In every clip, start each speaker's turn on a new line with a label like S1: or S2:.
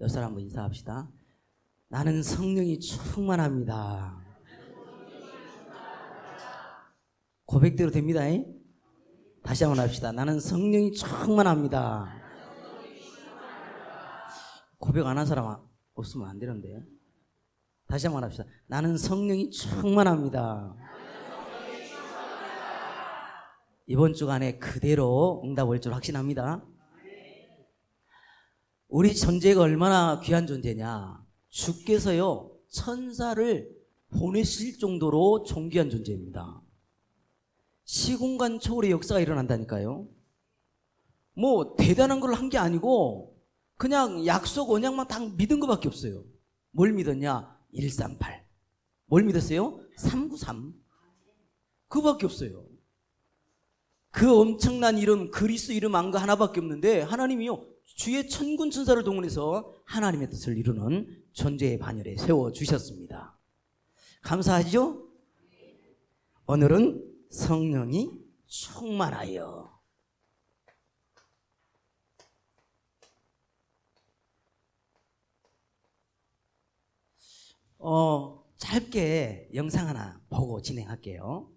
S1: 옆 사람 한번 인사합시다. 나는 성령이 충만합니다. 고백대로 됩니다. 다시 한번 합시다. 나는 성령이 충만합니다. 고백 안 한 사람 없으면 안 되는데. 다시 한번 합시다. 나는 성령이 충만합니다. 이번 주간에 그대로 응답 올 줄 확신합니다. 우리 존재가 얼마나 귀한 존재냐. 주께서요 천사를 보내실 정도로 존귀한 존재입니다. 시공간 초월의 역사가 일어난다니까요. 뭐 대단한 걸 한 게 아니고 그냥 약속 언약만 딱 믿은 것밖에 없어요. 뭘 믿었냐? 138. 뭘 믿었어요? 393. 그거밖에 없어요. 그 엄청난 이름, 그리스도 이름 안 거 하나밖에 없는데 하나님이요 주의 천군 천사를 동원해서 하나님의 뜻을 이루는 존재의 반열에 세워주셨습니다. 감사하죠? 오늘은 성령이 충만하여. 짧게 영상 하나 보고 진행할게요.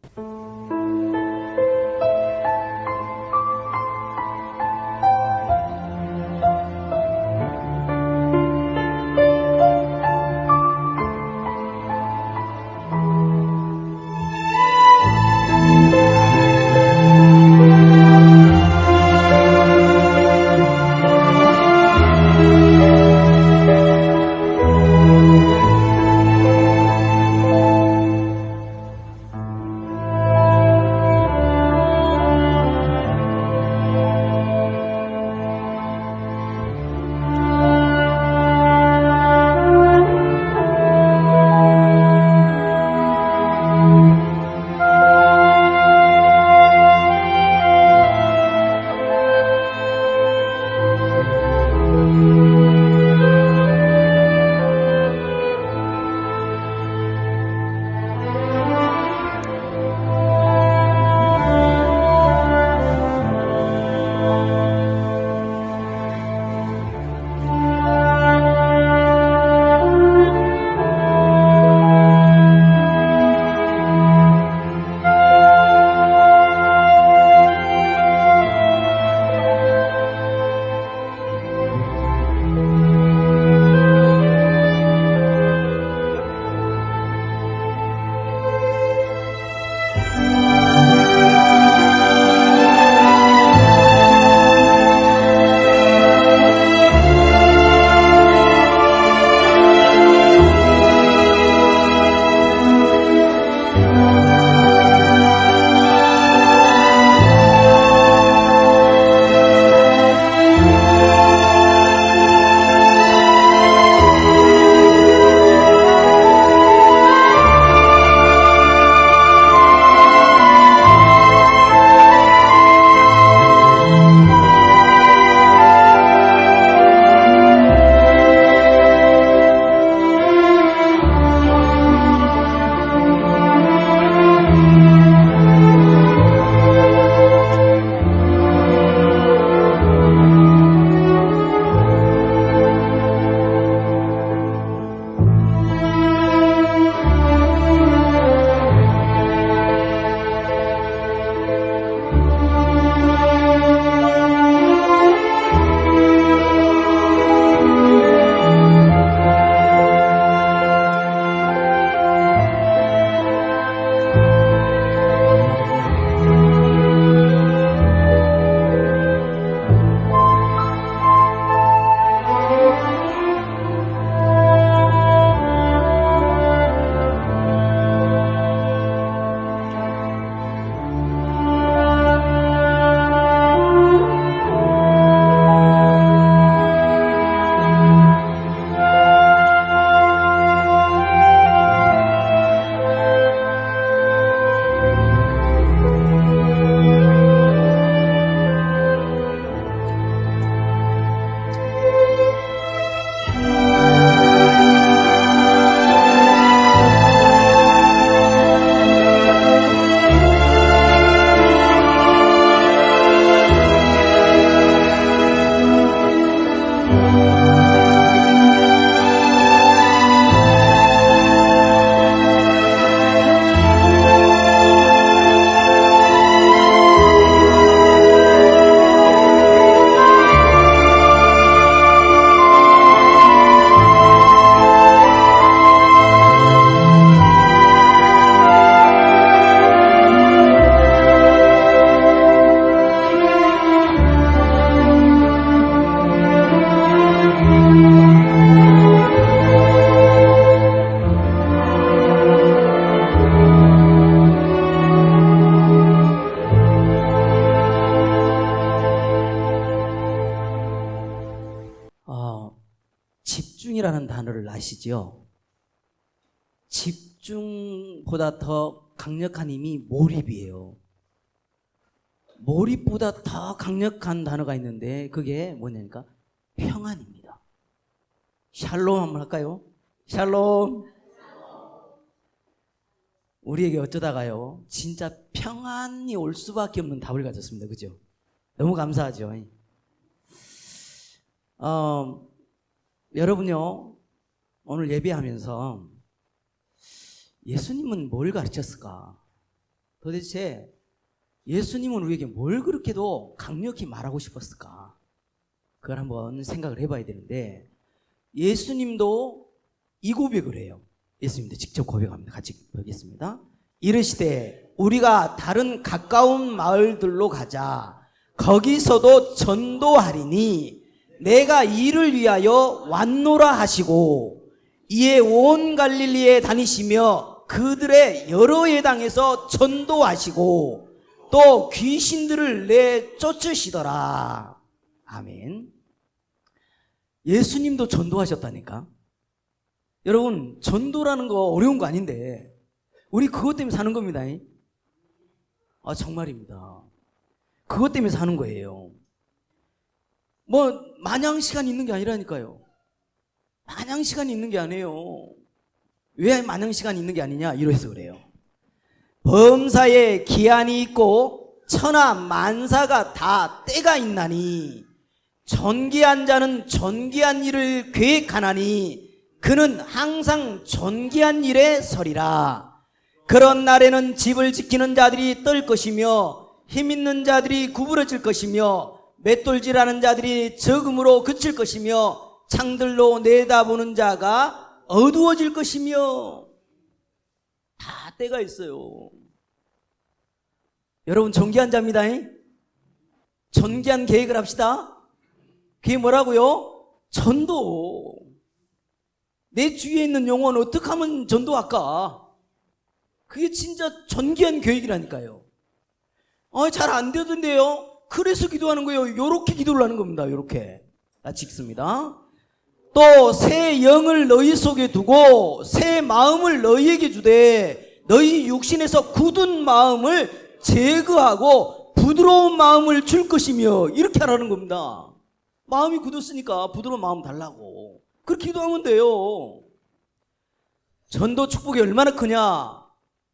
S1: 집중이라는 단어를 아시죠? 집중보다 더 강력한 힘이 몰입이에요. 몰입보다 더 강력한 단어가 있는데 그게 뭐냐니까 평안입니다. 샬롬 한번 할까요? 샬롬. 우리에게 어쩌다가요 진짜 평안이 올 수밖에 없는 답을 가졌습니다. 그죠? 너무 감사하죠. 여러분요 오늘 예배하면서 예수님은 뭘 가르쳤을까? 도대체 예수님은 우리에게 뭘 그렇게도 강력히 말하고 싶었을까? 그걸 한번 생각을 해봐야 되는데 예수님도 이 고백을 해요. 예수님도 직접 고백합니다. 같이 보겠습니다. 이르시되 우리가 다른 가까운 마을들로 가자. 거기서도 전도하리니 내가 이를 위하여 왔노라 하시고 이에 온 갈릴리에 다니시며 그들의 여러 회당에서 전도하시고 또 귀신들을 내쫓으시더라. 아멘. 예수님도 전도하셨다니까. 여러분 전도라는 거 어려운 거 아닌데 우리 그것 때문에 사는 겁니다. 정말입니다. 그것 때문에 사는 거예요. 뭐 마냥 시간이 있는 게 아니라니까요. 마냥 시간이 있는 게 아니에요. 왜 마냥 시간이 있는 게 아니냐 이래서 그래요. 범사에 기한이 있고 천하 만사가 다 때가 있나니 전기한 자는 전기한 일을 계획하나니 그는 항상 전기한 일에 서리라. 그런 날에는 집을 지키는 자들이 떨 것이며 힘있는 자들이 구부러질 것이며 맷돌질하는 자들이 적음으로 그칠 것이며 창들로 내다보는 자가 어두워질 것이며 다 때가 있어요. 여러분 전기한 자입니다. 전기한 계획을 합시다. 그게 뭐라고요? 전도. 내 주위에 있는 영혼 어떻게 하면 전도할까? 그게 진짜 전기한 계획이라니까요. 잘 안 되던데요? 그래서 기도하는 거예요. 요렇게 기도를 하는 겁니다. 요렇게. 찍습니다. 또 새 영을 너희 속에 두고 새 마음을 너희에게 주되 너희 육신에서 굳은 마음을 제거하고 부드러운 마음을 줄 것이며 이렇게 하라는 겁니다. 마음이 굳었으니까 부드러운 마음 달라고. 그렇게 기도하면 돼요. 전도 축복이 얼마나 크냐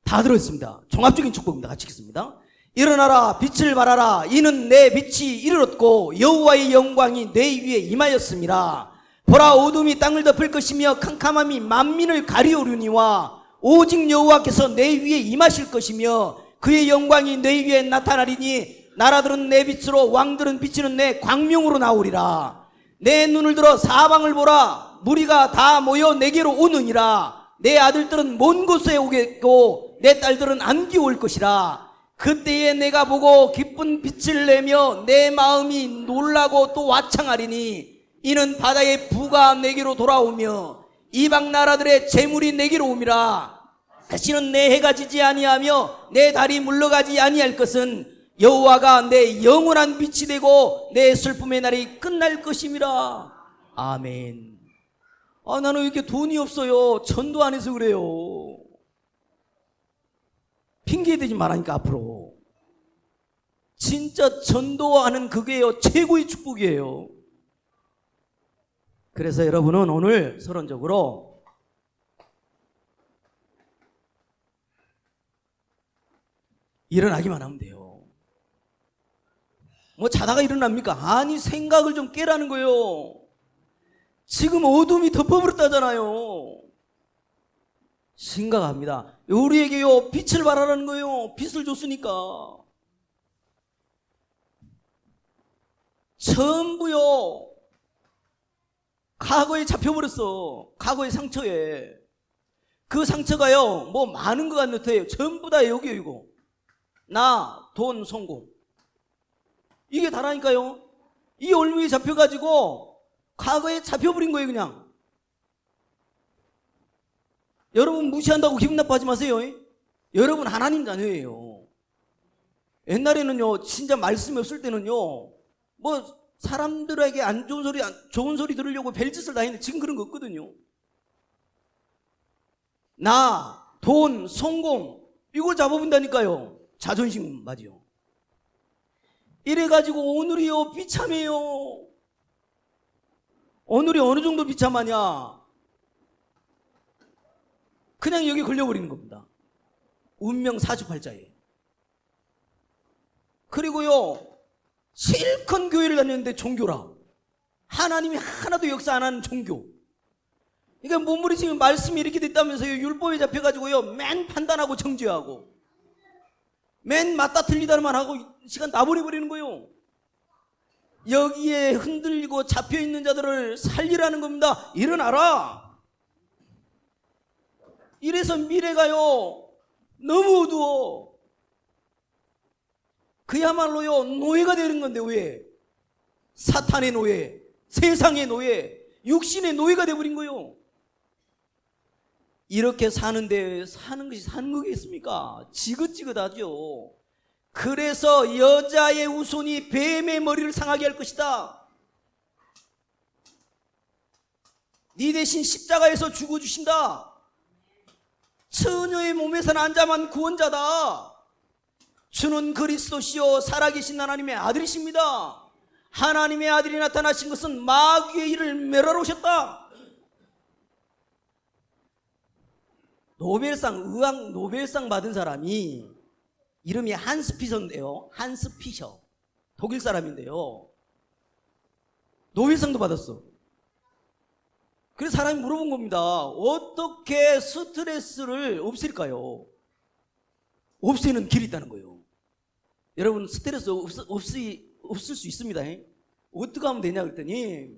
S1: 다 들어있습니다. 종합적인 축복입니다. 같이 읽습니다. 일어나라 빛을 발하라 이는 내 빛이 이르렀고 여호와의 영광이 내 위에 임하였음이라. 보라 어둠이 땅을 덮을 것이며 캄캄함이 만민을 가리우려니와 오직 여호와께서 내 위에 임하실 것이며 그의 영광이 내 위에 나타나리니 나라들은 내 빛으로 왕들은 비치는 내 광명으로 나오리라. 내 눈을 들어 사방을 보라 무리가 다 모여 내게로 오느니라. 내 아들들은 먼 곳에 오겠고 내 딸들은 안기 올 것이라. 그때에 내가 보고 기쁜 빛을 내며 내 마음이 놀라고 또 와창하리니 이는 바다의 부가 내게로 돌아오며 이방 나라들의 재물이 내게로 옴이라. 다시는 내 해가 지지 아니하며 내 달이 물러가지 아니할 것은 여호와가 내 영원한 빛이 되고 내 슬픔의 날이 끝날 것임이라. 아멘. 나는 이렇게 돈이 없어요. 전도 안 해서 그래요. 핑계대지 말라니까 앞으로. 진짜 전도하는 그게요 최고의 축복이에요. 그래서 여러분은 오늘 서론적으로 일어나기만 하면 돼요. 뭐 자다가 일어납니까? 아니 생각을 좀 깨라는 거예요. 지금 어둠이 덮어버렸다잖아요. 생각합니다. 우리에게요 빛을 발하라는 거예요. 빛을 줬으니까. 전부요 과거에 잡혀버렸어. 과거의 상처에. 그 상처가요 뭐 많은 것 같아요. 전부 다 여기요. 이거 나, 돈, 성공 이게 다라니까요. 이 얼굴이 잡혀가지고 과거에 잡혀버린 거예요. 그냥 여러분 무시한다고 기분 나빠하지 마세요. 여러분 하나님 자녀예요. 옛날에는요 진짜 말씀이 없을 때는요 뭐 사람들에게 안 좋은 소리, 좋은 소리 들으려고 별짓을 다 했는데 지금 그런 거 없거든요. 나, 돈, 성공, 이걸 잡아본다니까요. 자존심 맞이요. 이래가지고 오늘이요 비참해요. 오늘이 어느 정도 비참하냐? 그냥 여기 걸려버리는 겁니다. 운명 사주팔자에. 그리고요 실컷 교회를 다녔는데 종교라. 하나님이 하나도 역사 안 하는 종교. 그러니까 몸무리 지금 말씀이 이렇게 됐다면서요. 율법에 잡혀가지고요 맨 판단하고 정죄하고 맨 맞다 틀리다만 하고 시간 다 보내버리는 거예요. 여기에 흔들리고 잡혀있는 자들을 살리라는 겁니다. 일어나라. 이래서 미래가요 너무 어두워. 그야말로요 노예가 되는 건데 왜? 사탄의 노예, 세상의 노예, 육신의 노예가 되어버린 거예요. 이렇게 사는데 사는 것이 사는 거겠습니까? 지긋지긋하죠. 그래서 여자의 후손이 뱀의 머리를 상하게 할 것이다. 네 대신 십자가에서 죽어주신다. 처녀의 몸에서 난 자만 구원자다. 주는 그리스도시요 살아계신 하나님의 아들이십니다. 하나님의 아들이 나타나신 것은 마귀의 일을 멸하러 오셨다. 의학 노벨상 받은 사람이 이름이 한스 피셔인데요. 한스 피셔. 독일 사람인데요. 노벨상도 받았어. 그래서 사람이 물어본 겁니다. 어떻게 스트레스를 없앨까요? 없애는 길이 있다는 거예요. 여러분 스트레스 없을 수 있습니다. 어떻게 하면 되냐 그랬더니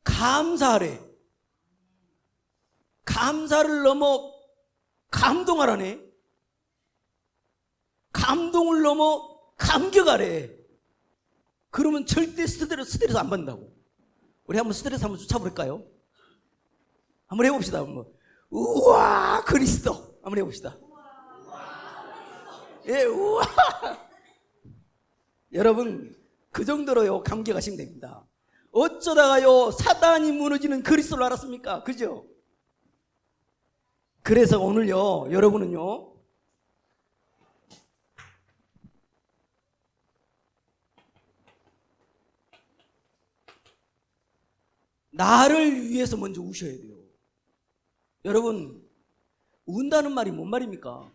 S1: 감사하래. 감사를 넘어 감동하라네. 감동을 넘어 감격하래. 그러면 절대 스트레스 안 받는다고. 우리 한번 스트레스 한번 쫓아볼까요? 한번 해봅시다. 한번. 우와 그리스도 한번 해봅시다. 예, 우와. 여러분 그 정도로요 감격하시면 됩니다. 어쩌다가요 사단이 무너지는 그리스도를 알았습니까? 그죠? 그래서 오늘요 여러분은요 나를 위해서 먼저 우셔야 돼요. 여러분 운다는 말이 뭔 말입니까?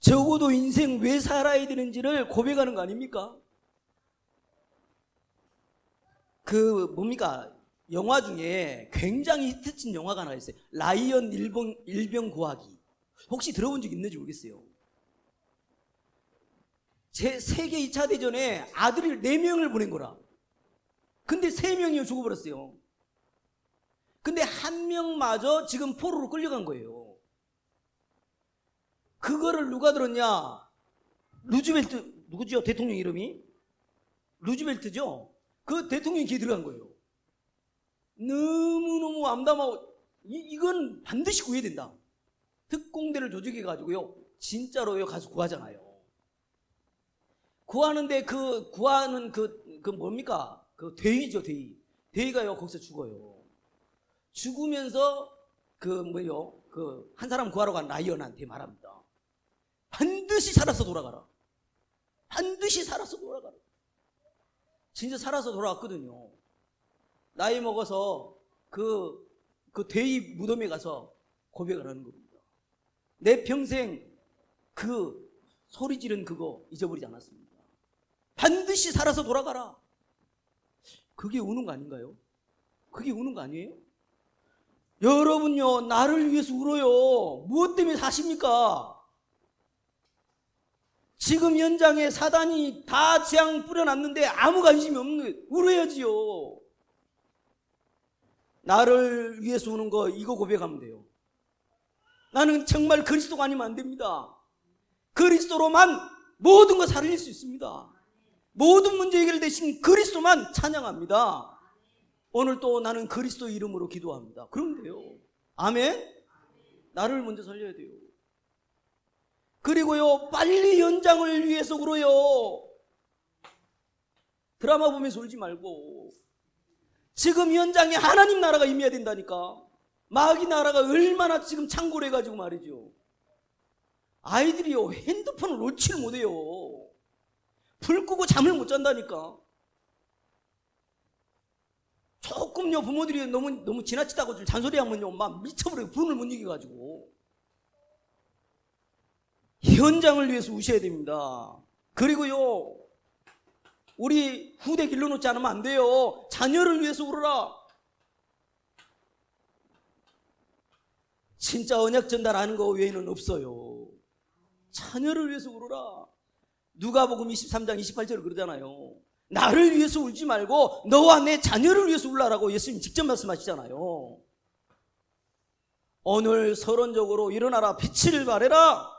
S1: 적어도 인생 왜 살아야 되는지를 고백하는 거 아닙니까? 뭡니까? 영화 중에 굉장히 히트친 영화가 하나 있어요. 라이언 일병 구하기. 혹시 들어본 적 있는지 모르겠어요. 세계 2차 대전에 아들을 4명을 보낸 거라. 근데 3명이 죽어버렸어요. 근데 1명마저 지금 포로로 끌려간 거예요. 그거를 누가 들었냐? 루즈벨트, 누구죠? 대통령 이름이? 루즈벨트죠? 그 대통령이 귀에 들어간 거예요. 너무너무 암담하고, 이건 반드시 구해야 된다. 특공대를 조직해가지고요, 진짜로요, 가서 구하잖아요. 구하는데 구하는 뭡니까? 대위죠, 대위. 대위가요, 거기서 죽어요. 죽으면서 한 사람 구하러 간 라이언한테 말합니다. 반드시 살아서 돌아가라. 반드시 살아서 돌아가라. 진짜 살아서 돌아왔거든요. 나이 먹어서 그 대위 무덤에 가서 고백을 하는 겁니다. 내 평생 그 소리 지른 그거 잊어버리지 않았습니다. 반드시 살아서 돌아가라. 그게 우는 거 아닌가요? 그게 우는 거 아니에요? 여러분요, 나를 위해서 울어요. 무엇 때문에 사십니까? 지금 현장에 사단이 다 재앙 뿌려놨는데 아무 관심이 없는, 울어야지요. 나를 위해서 우는 거 이거 고백하면 돼요. 나는 정말 그리스도가 아니면 안 됩니다. 그리스도로만 모든 거 살릴 수 있습니다. 모든 문제 해결되신 그리스도만 찬양합니다. 오늘 또 나는 그리스도 이름으로 기도합니다. 그러면 돼요. 아멘? 나를 먼저 살려야 돼요. 그리고요, 빨리 연장을 위해서 울어요. 드라마 보면서 울지 말고. 지금 현장에 하나님 나라가 임해야 된다니까. 마귀 나라가 얼마나 지금 창궐해 가지고 말이죠. 아이들이요, 핸드폰을 놓지를 못해요. 불 끄고 잠을 못 잔다니까. 조금요, 부모들이 너무 지나치다고 좀 잔소리하면요, 막 미쳐버려요. 분을 못 이겨가지고. 현장을 위해서 우셔야 됩니다. 그리고요, 우리 후대 길러놓지 않으면 안 돼요. 자녀를 위해서 울어라. 진짜 언약 전달하는 거 외에는 없어요. 자녀를 위해서 울어라. 누가복음 23장 28절 그러잖아요. 나를 위해서 울지 말고 너와 내 자녀를 위해서 울라라고 예수님 직접 말씀하시잖아요. 오늘 서론적으로 일어나라, 빛을 발해라.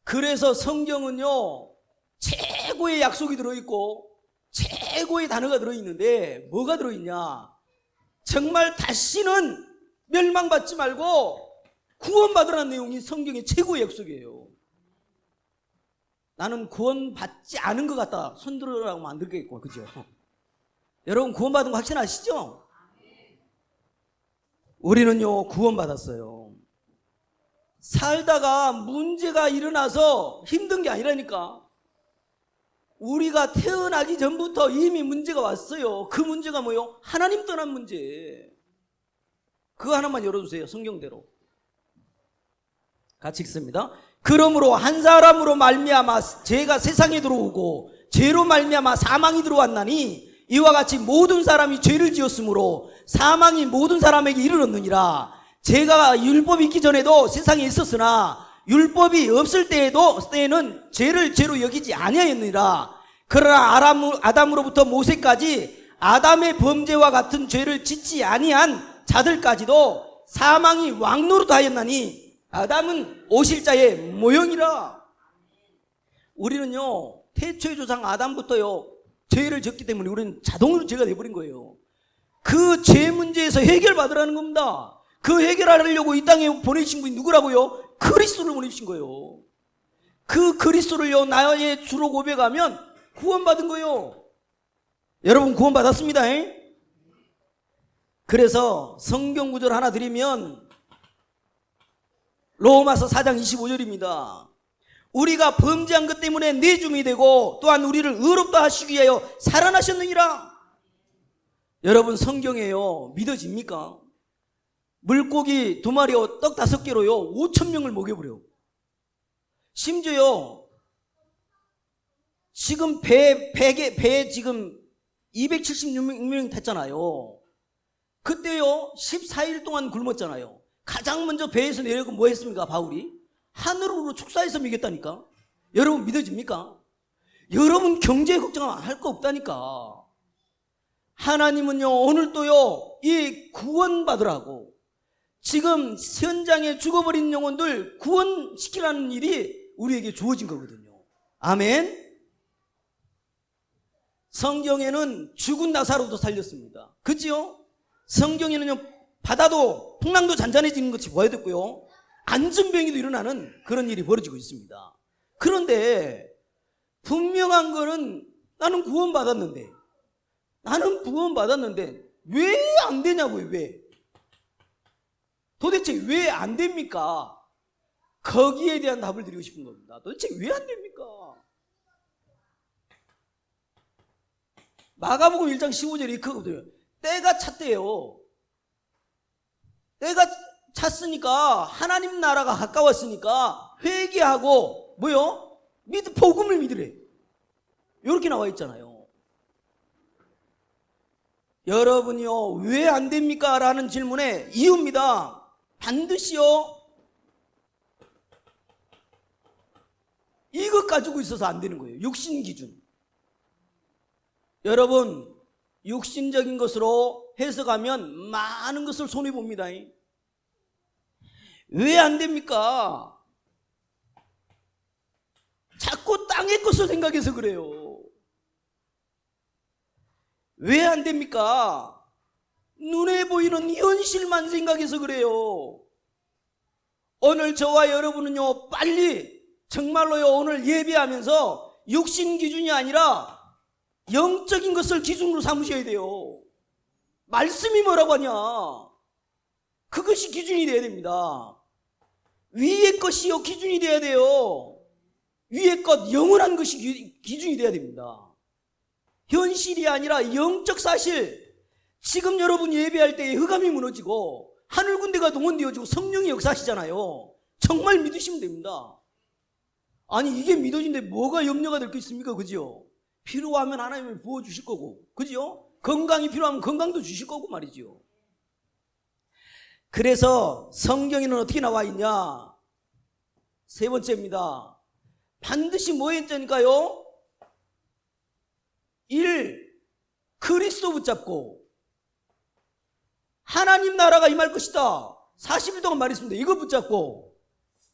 S1: 그래서 성경은요, 최고의 약속이 들어있고 최고의 단어가 들어있는데 뭐가 들어있냐? 정말 다시는 멸망받지 말고 구원받으라는 내용이 성경의 최고의 약속이에요. 나는 구원받지 않은 것 같다. 손들으라고 하면 안 되겠고, 그죠? 여러분 구원받은 거 확신하시죠? 우리는요, 구원받았어요. 살다가 문제가 일어나서 힘든 게 아니라니까. 우리가 태어나기 전부터 이미 문제가 왔어요. 그 문제가 뭐요? 하나님 떠난 문제. 그거 하나만 열어주세요. 성경대로. 같이 읽습니다. 그러므로 한 사람으로 말미암아 죄가 세상에 들어오고 죄로 말미암아 사망이 들어왔나니 이와 같이 모든 사람이 죄를 지었으므로 사망이 모든 사람에게 이르렀느니라. 죄가 율법이 있기 전에도 세상에 있었으나 율법이 없을 때에는 죄를 죄로 여기지 아니하였느니라. 그러나 아담으로부터 모세까지 아담의 범죄와 같은 죄를 짓지 아니한 자들까지도 사망이 왕노릇하였나니 아담은 오실자의 모형이라. 우리는요, 태초의 조상 아담부터요 죄를 졌기 때문에 우리는 자동으로 죄가 돼버린 거예요. 그 죄 문제에서 해결받으라는 겁니다. 그 해결하려고 이 땅에 보내신 분이 누구라고요? 그리스도를 보내신 거예요. 그 그리스도를요 나의 주로 고백하면 구원받은 거예요. 여러분 구원받았습니다. 그래서 성경 구절 하나 드리면 로마서 4장 25절입니다. 우리가 범죄한 것 때문에 내줌이 되고 또한 우리를 의롭다 하시기 위하여 살아나셨느니라. 여러분 성경에요 믿어집니까? 물고기 2마리와 떡 5개로요 5,000명을 먹여버려. 심지어요 지금 배에 지금 276명 탔잖아요. 그때요 14일 동안 굶었잖아요. 가장 먼저 배에서 내려고 뭐 했습니까? 바울이 하늘으로 축사해서 먹였다니까. 여러분 믿어집니까? 여러분 경제 걱정하면 할 거 없다니까. 하나님은요 오늘도요 이 구원받으라고 지금 현장에 죽어버린 영혼들 구원시키라는 일이 우리에게 주어진 거거든요. 아멘. 성경에는 죽은 나사로도 살렸습니다. 그치요? 성경에는요 바다도 풍랑도 잔잔해지는 것이 보여졌고요 안전병이도 일어나는 그런 일이 벌어지고 있습니다. 그런데 분명한 거는 나는 구원받았는데 왜 안 되냐고요. 왜? 도대체 왜 안 됩니까? 거기에 대한 답을 드리고 싶은 겁니다. 도대체 왜 안 됩니까? 마가복음 1장 15절에 그거거든요. 때가 찼대요. 때가 찼으니까 하나님 나라가 가까웠으니까 회개하고 뭐요? 복음을 믿으래. 이렇게 나와 있잖아요. 여러분이요 왜 안 됩니까? 라는 질문에 이유입니다. 반드시요 이것 가지고 있어서 안 되는 거예요. 육신 기준. 여러분 육신적인 것으로 해석하면 많은 것을 손해봅니다. 왜 안 됩니까? 자꾸 땅의 것을 생각해서 그래요. 왜 안 됩니까? 눈에 보이는 현실만 생각해서 그래요. 오늘 저와 여러분은요 빨리 정말로요 오늘 예배하면서 육신 기준이 아니라 영적인 것을 기준으로 삼으셔야 돼요. 말씀이 뭐라고 하냐? 그것이 기준이 돼야 됩니다. 위의 것이요 기준이 돼야 돼요. 위의 것, 영원한 것이 기준이 돼야 됩니다. 현실이 아니라 영적 사실. 지금 여러분 예배할 때 흑암이 무너지고 하늘 군대가 동원되어지고 성령이 역사하시잖아요. 정말 믿으시면 됩니다. 아니 이게 믿어진데 뭐가 염려가 될 게 있습니까? 그죠? 필요하면 하나님이 부어주실 거고, 그죠? 건강이 필요하면 건강도 주실 거고 말이죠. 그래서 성경에는 어떻게 나와 있냐? 세 번째입니다. 반드시 뭐 했자니까요? 1. 그리스도 붙잡고 하나님 나라가 임할 것이다. 40일 동안 말했습니다. 이거 붙잡고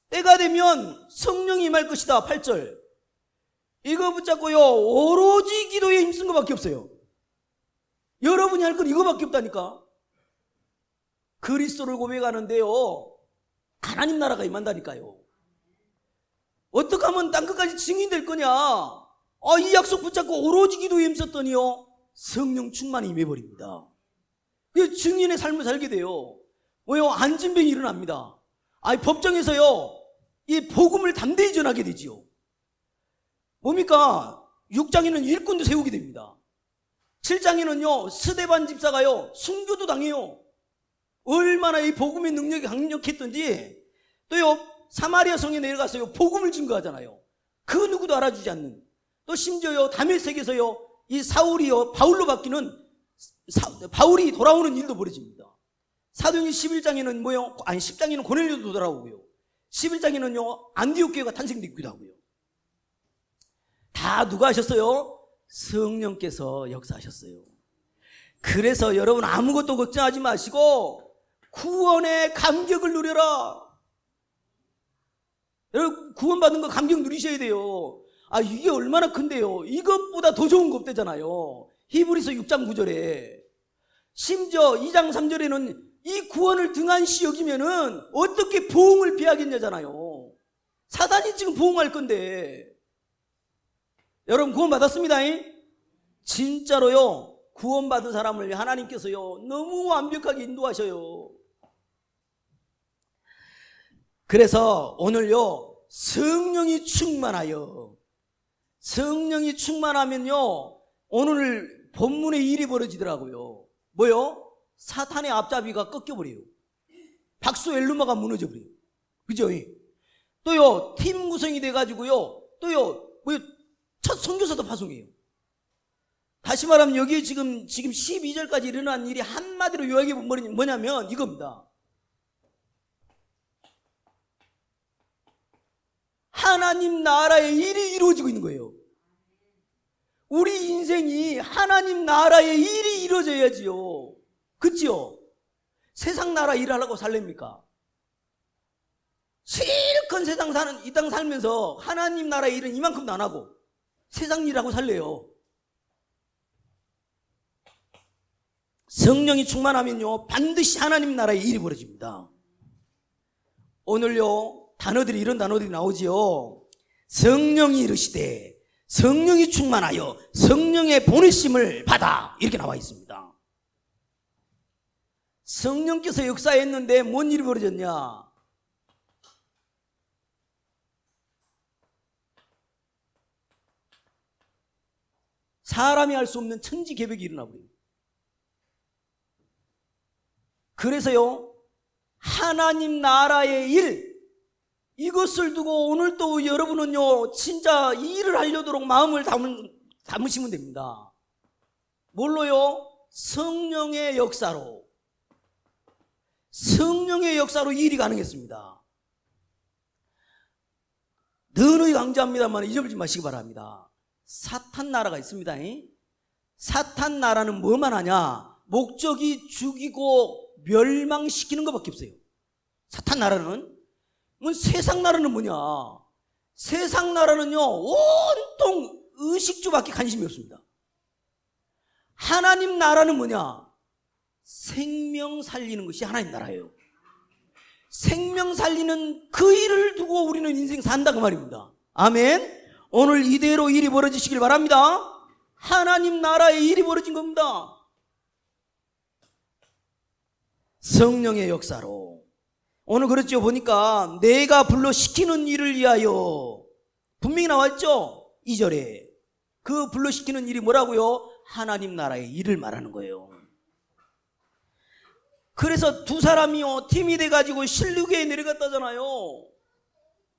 S1: 때가 되면 성령이 임할 것이다. 8절. 이거 붙잡고요. 오로지 기도에 힘쓴 것밖에 없어요. 여러분이 할 건 이거밖에 없다니까. 그리스도를 고백하는데요. 하나님 나라가 임한다니까요. 어떻게 하면 땅 끝까지 증인될 거냐? 이 약속 붙잡고 오로지 기도에 힘썼더니요. 성령 충만이 임해버립니다. 증인의 삶을 살게 돼요. 뭐요? 안진병이 일어납니다. 법정에서요. 이 복음을 담대히 전하게 되지요. 뭡니까? 6장에는 일꾼도 세우게 됩니다. 7장에는요. 스데반 집사가요. 순교도 당해요. 얼마나 이 복음의 능력이 강력했던지. 또요. 사마리아 성에 내려가서요. 복음을 증거하잖아요. 그 누구도 알아주지 않는. 또 심지어요. 다메섹에서요. 이 사울이요. 바울로 바뀌는 바울이 돌아오는 일도 벌어집니다. 사도행전 11장에는 뭐요? 10장에는 고넬료도 돌아오고요. 11장에는요. 안디옥 교회가 탄생되기도 하고요. 다 누가 하셨어요? 성령께서 역사하셨어요. 그래서 여러분 아무것도 걱정하지 마시고 구원의 감격을 누려라. 여러분 구원받은 거 감격 누리셔야 돼요. 이게 얼마나 큰데요. 이것보다 더 좋은 거 없대잖아요. 히브리서 6장 9절에 심지어 2장 3절에는 이 구원을 등한시 여기면은 어떻게 보응을 피하겠냐잖아요. 사단이 지금 보응할 건데. 여러분 구원 받았습니다. 진짜로요. 구원받은 사람을 하나님께서요 너무 완벽하게 인도하셔요. 그래서 오늘요 성령이 충만하면요 오늘 본문에 일이 벌어지더라고요. 뭐요? 사탄의 앞잡이가 꺾여버려요. 박수 엘루마가 무너져버려요. 그죠? 또요 팀 구성이 돼가지고요 또요 첫 선교사도 파송해요. 다시 말하면 여기에 지금 12절까지 일어난 일이 한마디로 요약해 보면 뭐냐면 이겁니다. 하나님 나라의 일이 이루어지고 있는 거예요. 우리 인생이 하나님 나라의 일이 이루어져야지요. 그치요? 세상 나라 일을 하려고 살랍니까? 실컷 세상 사는 이 땅 살면서 하나님 나라의 일은 이만큼도 안 하고 세상 일하고 살래요. 성령이 충만하면요 반드시 하나님 나라의 일이 벌어집니다. 오늘요 단어들이 이런 단어들이 나오지요. 성령이 이르시되 성령이 충만하여 성령의 보내심을 받아 이렇게 나와 있습니다. 성령께서 역사했는데 뭔 일이 벌어졌냐? 사람이 할 수 없는 천지개벽이 일어나버려요. 그래서요 하나님 나라의 일 이것을 두고 오늘 또 여러분은요 진짜 이 일을 하려도록 마음을 담으시면 됩니다. 뭘로요? 성령의 역사로 이 일이 가능했습니다. 늘 강조합니다만 잊어버리지 마시기 바랍니다. 사탄 나라가 있습니다. 사탄 나라는 뭐만 하냐? 목적이 죽이고 멸망시키는 것밖에 없어요. 사탄 나라는 세상 나라는 뭐냐? 세상 나라는요 온통 의식주밖에 관심이 없습니다. 하나님 나라는 뭐냐? 생명 살리는 것이 하나님 나라예요. 생명 살리는 그 일을 두고 우리는 인생 산다 그 말입니다. 아멘. 오늘 이대로 일이 벌어지시길 바랍니다. 하나님 나라의 일이 벌어진 겁니다. 성령의 역사로. 오늘 그렇죠. 보니까 내가 불러 시키는 일을 위하여 분명히 나왔죠. 2절에 그 불러 시키는 일이 뭐라고요? 하나님 나라의 일을 말하는 거예요. 그래서 두 사람이요 팀이 돼가지고 실루교에 내려갔다잖아요.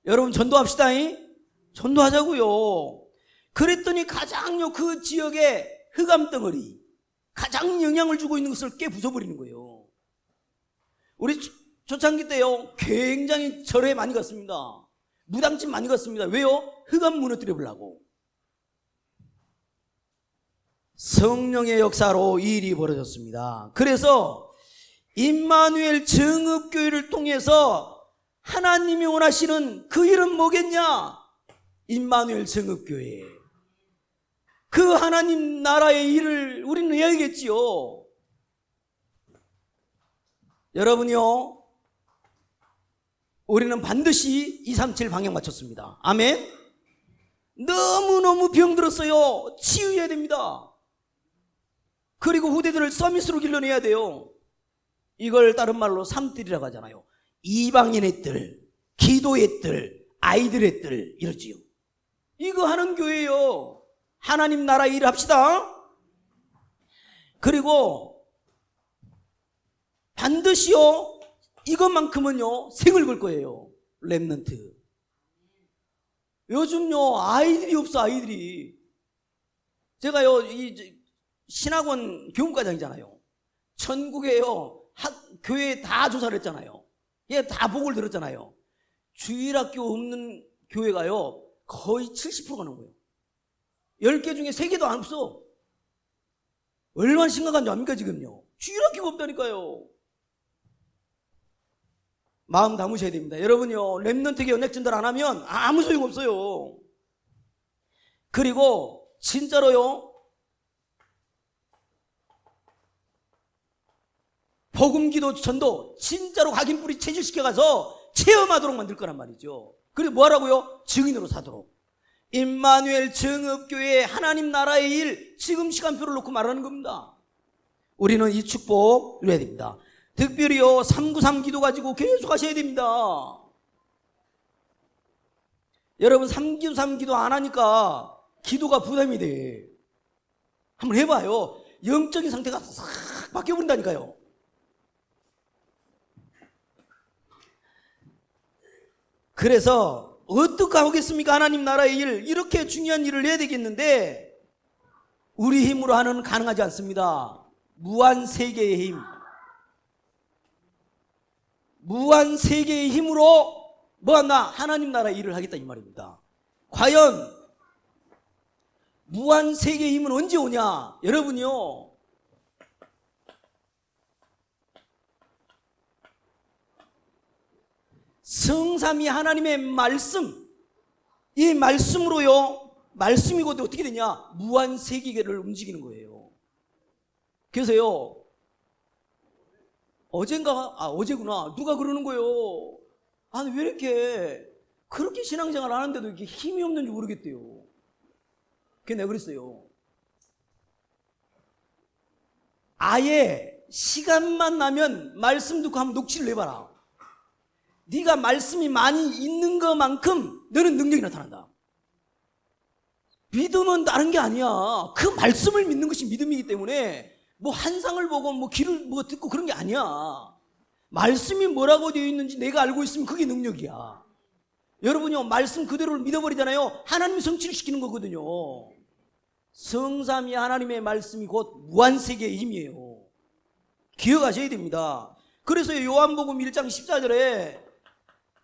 S1: 여러분 전도합시다. 전도하자고요. 그랬더니 가장 그 지역의 흑암덩어리, 가장 영향을 주고 있는 것을 깨 부숴버리는 거예요. 우리 초창기 때요 굉장히 절에 많이 갔습니다. 무당집 많이 갔습니다. 왜요? 흑암 무너뜨려 보려고. 성령의 역사로 이 일이 벌어졌습니다. 그래서 임마누엘 정읍교회를 통해서 하나님이 원하시는 그 일은 뭐겠냐? 임마누엘 정읍교회. 그 하나님 나라의 일을 우리는 해야겠지요. 여러분요, 우리는 반드시 237 방향 맞췄습니다. 아멘. 너무너무 병들었어요. 치유해야 됩니다. 그리고 후대들을 서밋으로 길러내야 돼요. 이걸 다른 말로 삼뜰이라고 하잖아요. 이방인의 뜰, 기도의 뜰, 아이들의 뜰, 이러지요. 이거 하는 교회예요. 하나님 나라 일 합시다. 그리고 반드시요 이것만큼은요 생을 걸 거예요. 렘넌트. 요즘요 아이들이 없어. 아이들이. 제가요 이 신학원 교훈과장이잖아요. 전국에요 교회 다 조사를 했잖아요. 예, 다 보고를 들었잖아요. 주일학교 없는 교회가요 거의 70%가 넘어요. 10개 중에 3개도 안 없어. 얼마나 심각한 줄 압니까 지금요. 주일학교가 없다니까요. 마음 담으셔야 됩니다. 여러분요 렘넌트계 연약전달 안 하면 아무 소용없어요. 그리고 진짜로요 복음기도 전도 진짜로 각인뿌리 체질시켜가서 체험하도록 만들 거란 말이죠. 그리고 뭐하라고요? 증인으로 사도록. 임마누엘 정읍교회 하나님 나라의 일 지금 시간표를 놓고 말하는 겁니다. 우리는 이 축복 누려야 됩니다. 특별히요 393 기도 가지고 계속 하셔야 됩니다. 여러분 393 기도 안 하니까 기도가 부담이 돼. 한번 해봐요. 영적인 상태가 싹 바뀌어버린다니까요. 그래서 어떻게 하겠습니까? 하나님 나라의 일, 이렇게 중요한 일을 해야 되겠는데 우리 힘으로 하는 가능하지 않습니다. 무한세계의 힘, 무한세계의 힘으로 뭐한다? 하나님 나라의 일을 하겠다 이 말입니다. 과연 무한세계의 힘은 언제 오냐? 여러분요 성삼위 하나님의 말씀, 이 말씀으로요 말씀이 곧 어떻게 되냐? 무한세계를 움직이는 거예요. 그래서요 어제구나 누가 그러는 거예요. 아니 왜 이렇게 그렇게 신앙생활 하는데도 이렇게 힘이 없는지 모르겠대요. 그래서 내가 그랬어요. 아예 시간만 나면 말씀 듣고 한번 녹취를 내봐라. 네가 말씀이 많이 있는 것만큼 너는 능력이 나타난다. 믿음은 다른 게 아니야. 그 말씀을 믿는 것이 믿음이기 때문에 뭐 한상을 보고 뭐 귀를 뭐 듣고 그런 게 아니야. 말씀이 뭐라고 되어 있는지 내가 알고 있으면 그게 능력이야. 여러분요 말씀 그대로를 믿어버리잖아요. 하나님이 성취를 시키는 거거든요. 성삼위 하나님의 말씀이 곧 무한세계의 힘이에요. 기억하셔야 됩니다. 그래서 요한복음 1장 14절에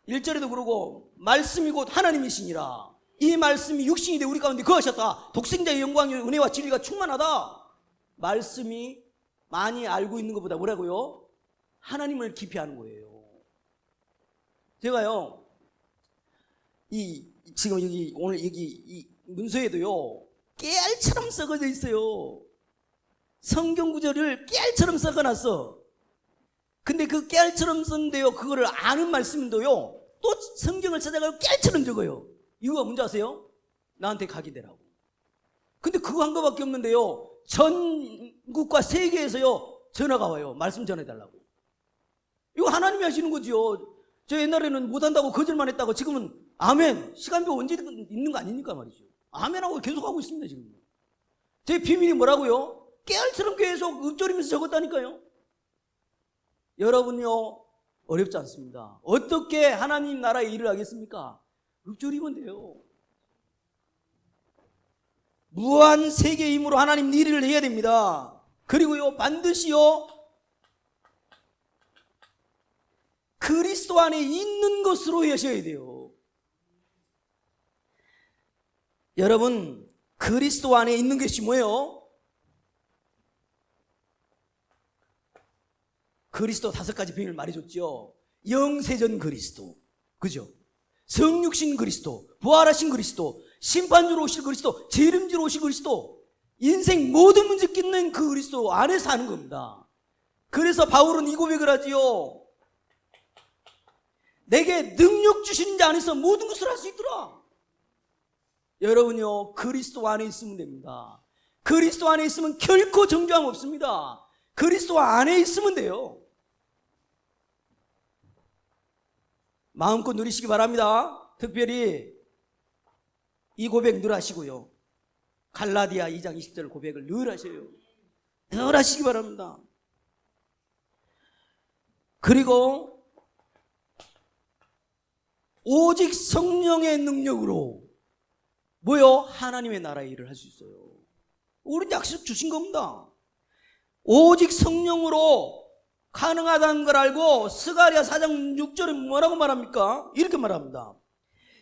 S1: 1절에도 그러고 말씀이 곧 하나님이시니라. 이 말씀이 육신이 돼 우리 가운데 거하셨다. 독생자의 영광이 은혜와 진리가 충만하다. 말씀이 많이 알고 있는 것보다 뭐라고요? 하나님을 깊이 아는 거예요. 제가요 지금 여기 오늘 여기 이 문서에도요 깨알처럼 썩어져 있어요. 성경 구절을 깨알처럼 썩어놨어. 근데 그 깨알처럼 썼는데요 그거를 아는 말씀인데요 또 성경을 찾아가고 깨알처럼 적어요. 이유가 뭔지 아세요? 나한테 각인되라고. 근데 그거 한 거밖에 없는데요, 전국과 세계에서요 전화가 와요. 말씀 전해달라고. 이거 하나님이 하시는 거지요. 저 옛날에는 못한다고 거절만 했다고 지금은 아멘, 시간표 언제든 있는 거 아닙니까 말이죠. 아멘하고 계속하고 있습니다. 지금 제 비밀이 뭐라고요? 깨알처럼 계속 읊조리면서 적었다니까요. 여러분요 어렵지 않습니다. 어떻게 하나님 나라의 일을 하겠습니까? 읊조리면 돼요. 무한 세계의 힘으로 하나님 일을 해야 됩니다. 그리고요 반드시요 그리스도 안에 있는 것으로 하셔야 돼요. 여러분 그리스도 안에 있는 것이 뭐예요? 그리스도 5가지 비밀 말해줬죠. 영세전 그리스도, 그죠? 성육신 그리스도, 부활하신 그리스도, 심판주로 오실 그리스도, 재림주로 오실 그리스도, 인생 모든 문제 끝낸 그 그리스도 안에 사는 겁니다. 그래서 바울은 이 고백을 하지요. 내게 능력 주시는 자 안에서 모든 것을 할 수 있더라. 여러분요 그리스도 안에 있으면 됩니다. 그리스도 안에 있으면 결코 정죄함 없습니다. 그리스도 안에 있으면 돼요. 마음껏 누리시기 바랍니다. 특별히 이 고백 늘 하시고요, 갈라디아 2장 20절 고백을 늘 하셔요. 늘 하시기 바랍니다. 그리고 오직 성령의 능력으로 뭐요? 하나님의 나라의 일을 할 수 있어요. 우리는 약속 주신 겁니다. 오직 성령으로 가능하다는 걸 알고 스가랴 4장 6절에 뭐라고 말합니까? 이렇게 말합니다.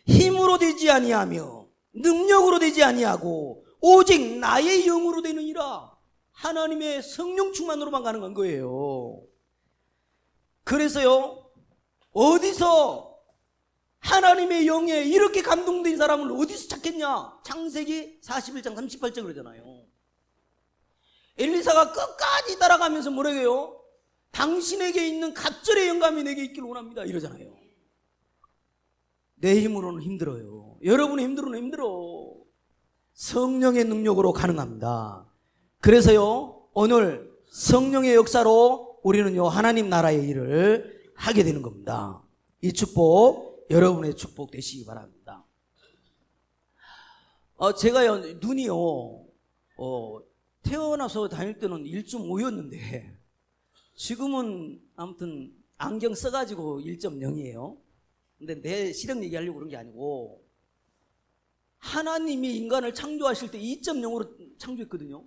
S1: 힘으로 되지 아니하며 능력으로 되지 아니하고 오직 나의 영으로 되느니라. 하나님의 성령 충만으로만 가능한 거예요. 그래서요 어디서 하나님의 영에 이렇게 감동된 사람을 어디서 찾겠냐? 창세기 41장 38절 그러잖아요. 엘리사가 끝까지 따라가면서 뭐라고요? 당신에게 있는 갑절의 영감이 내게 있기를 원합니다 이러잖아요. 내 힘으로는 힘들어요. 여러분의 힘으로는 힘들어. 성령의 능력으로 가능합니다. 그래서요 오늘 성령의 역사로 우리는요 하나님 나라의 일을 하게 되는 겁니다. 이 축복 여러분의 축복 되시기 바랍니다. 제가요 눈이요 태어나서 다닐 때는 1.5였는데 지금은 아무튼 안경 써가지고 1.0이에요. 근데 내 실력 얘기하려고 그런 게 아니고 하나님이 인간을 창조하실 때 2.0으로 창조했거든요.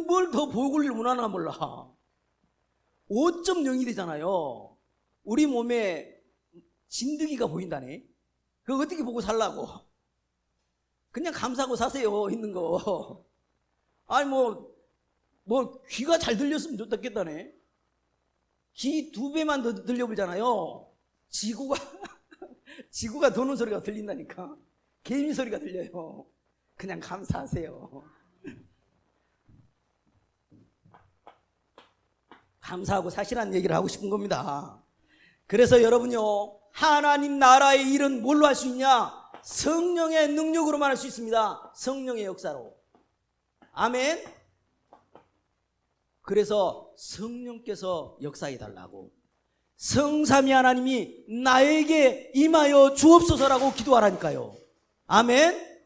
S1: 뭘 더 보고를 원하나 몰라. 5.0이 되잖아요. 우리 몸에 진드기가 보인다네. 그거 어떻게 보고 살라고? 그냥 감사하고 사세요 있는 거. 아니 뭐 귀가 잘 들렸으면 좋겠다네. 귀 2배만 더 들려보잖아요. 지구가 도는 소리가 들린다니까. 개미 소리가 들려요. 그냥 감사하세요. 감사하고 사실한 얘기를 하고 싶은 겁니다. 그래서 여러분요 하나님 나라의 일은 뭘로 할 수 있냐? 성령의 능력으로만 할 수 있습니다. 성령의 역사로. 아멘. 그래서 성령께서 역사해 달라고, 성삼위 하나님이 나에게 임하여 주옵소서라고 기도하라니까요. 아멘.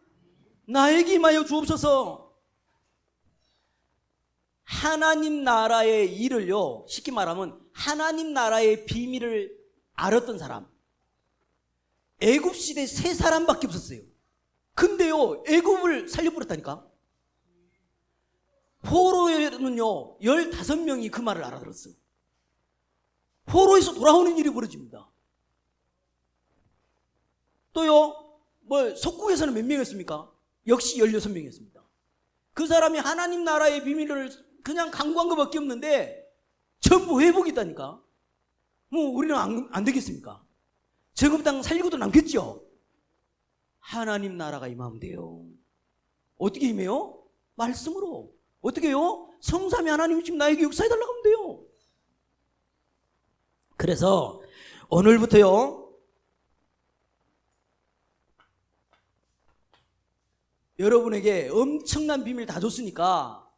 S1: 나에게 임하여 주옵소서. 하나님 나라의 일을요 쉽게 말하면 하나님 나라의 비밀을 알았던 사람, 애굽 시대 3사람밖에 없었어요. 근데요 애굽을 살려버렸다니까. 포로에는요 15명이 그 말을 알아들었어요. 포로에서 돌아오는 일이 벌어집니다. 또요 석국에서는 몇 명이었습니까? 역시 16명이었습니다. 그 사람이 하나님 나라의 비밀을 그냥 강구한 것밖에 없는데 전부 회복했다니까. 뭐 우리는 안 되겠습니까? 저금 땅 살리고도 남겠죠. 하나님 나라가 임하면 돼요. 어떻게 임해요? 말씀으로. 어떻게 해요? 성삼위 하나님이 지금 나에게 역사해달라고 하면 돼요. 그래서 오늘부터요 여러분에게 엄청난 비밀 다 줬으니까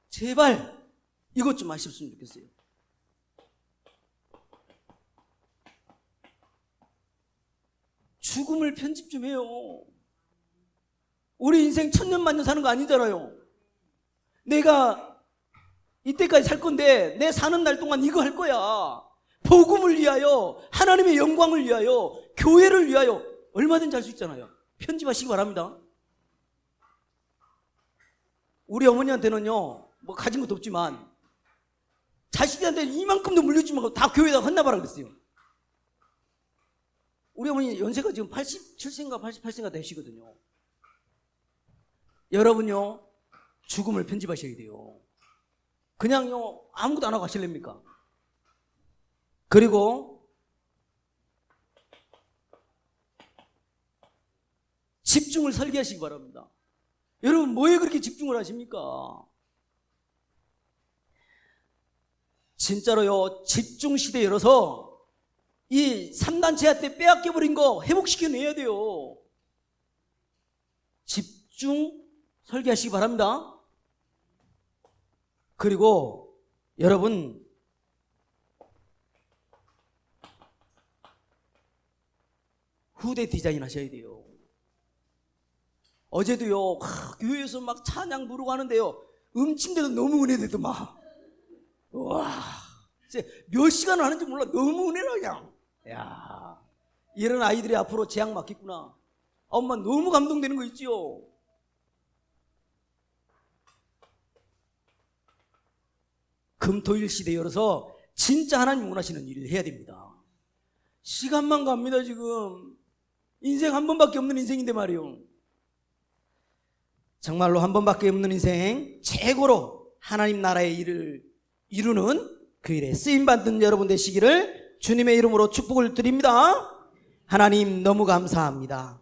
S1: 제발 이것 좀 하셨으면 좋겠어요. 죽음을 편집 좀 해요. 우리 인생 천년만년 사는 거 아니잖아요. 내가 이때까지 살 건데 내 사는 날 동안 이거 할 거야. 복음을 위하여, 하나님의 영광을 위하여, 교회를 위하여 얼마든지 할 수 있잖아요. 편집하시기 바랍니다. 우리 어머니한테는요, 뭐 가진 것도 없지만 자식들한테 이만큼도 물려주지 말고 다 교회에다 헌납하라 그랬어요. 우리 어머니 연세가 지금 87세인가 88세인가 되시거든요. 여러분요, 죽음을 편집하셔야 돼요. 그냥요, 아무것도 안 하고 하실랍니까? 그리고 집중을 설계하시기 바랍니다. 여러분, 뭐에 그렇게 집중을 하십니까? 진짜로요, 집중 시대 열어서 이 3단체한테 빼앗겨버린 거 회복시켜내야 돼요. 집중 설계하시기 바랍니다. 그리고 여러분, 후대 디자인 하셔야 돼요. 어제도요, 교회에서 막 찬양 부르고 하는데요, 음침대도 너무 은혜되더 막. 와, 몇 시간을 하는지 몰라. 너무 은혜라 그냥. 야, 이런 아이들이 앞으로 재앙 맡겠구나. 엄마 너무 감동되는 거 있지요. 금토일 시대 열어서 진짜 하나님 원하시는 일을 해야 됩니다. 시간만 갑니다. 지금 인생 한 번밖에 없는 인생인데 말이요. 정말로 한 번밖에 없는 인생 최고로 하나님 나라의 일을 이루는 그 일에 쓰임받는 여러분 되시기를 주님의 이름으로 축복을 드립니다. 하나님 너무 감사합니다.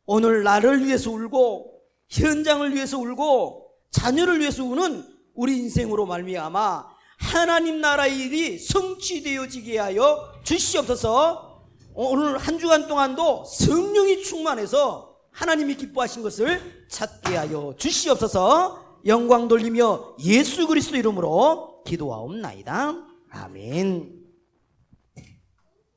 S1: 오늘 나를 위해서 울고 현장을 위해서 울고 자녀를 위해서 우는 우리 인생으로 말미암아 하나님 나라의 일이 성취되어지게 하여 주시옵소서. 오늘 한 주간 동안도 성령이 충만해서 하나님이 기뻐하신 것을 찾게 하여 주시옵소서. 영광 돌리며 예수 그리스도 이름으로 기도하옵나이다. 아멘.